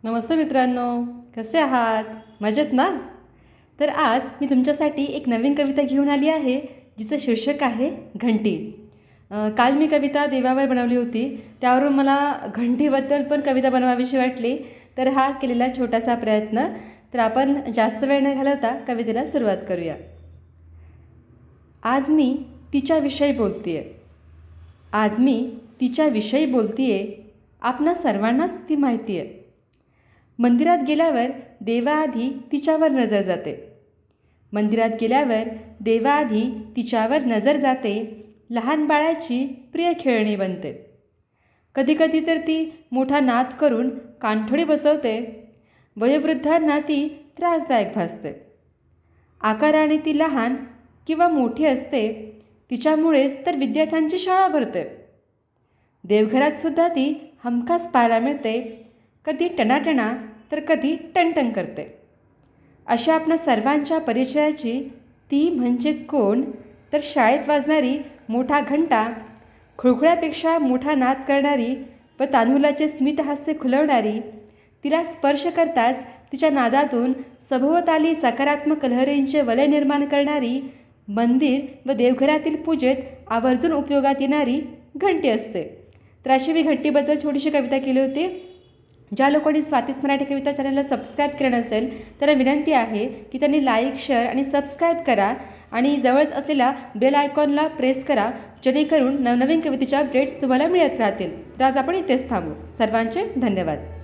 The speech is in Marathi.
नमस्ते मित्रांनो, कसे आहात? मजेत ना? तर आज मी तुमच्यासाठी एक नवीन कविता घेऊन आली आहे, जिचं शीर्षक आहे घंटी. काल मी कविता देवावर बनवली होती, त्यावरून मला घंटीबद्दल पण कविता बनवावीशी वाटली, तर हा केलेला छोटासा प्रयत्न. तर आपण जास्त वेळ न घालवता कवितेला सुरुवात करूया. आज मी तिच्याविषयी बोलते आहे. आज मी तिच्याविषयी बोलते आहे. आपणा सर्वांनाच ती माहिती आहे. मंदिरात गेल्यावर देवाआधी तिच्यावर नजर जाते. मंदिरात गेल्यावर देवाआधी तिच्यावर नजर जाते. लहान बाळाची प्रिय खेळणी बनते. कधीकधी तर ती मोठा नाद करून कानठोडी बसवते. वयोवृद्धांना ती त्रासदायक भासते. आकाराने ती लहान किंवा मोठी असते. तिच्यामुळेच तर विद्यार्थ्यांची शाळा भरते. देवघरातसुद्धा ती हमखास पाहायला मिळते. कधी टणाटणा तर कधी टणटण करते. अशा आपल्या सर्वांच्या परिचयाची ती म्हणजे कोण? तर शाळेत वाजणारी मोठा घंटा, खुळखुळ्यापेक्षा मोठा नाद करणारी व तांदुलाचे स्मितहास्य खुलवणारी. तिला स्पर्श करताच तिच्या नादातून सभोवताली सकारात्मक लहरींचे वलय निर्माण करणारी, मंदिर व देवघरातील पूजेत आवर्जून उपयोगात येणारी घंटी असते. तर अशी मी घंटीबद्दल थोडीशी कविता केली होती. ज्या लोकांनी स्वातीच मराठी कविता चॅनलला सबस्क्राईब केलं नसेल त्यांना विनंती आहे की त्यांनी लाईक, शेअर आणि सबस्क्राईब करा आणि जवळच असलेल्या बेल आयकॉनला प्रेस करा, जेणेकरून नवनवीन कवितेच्या अपडेट्स तुम्हाला मिळत राहतील. तर आज आपण इथेच थांबू. सर्वांचे धन्यवाद.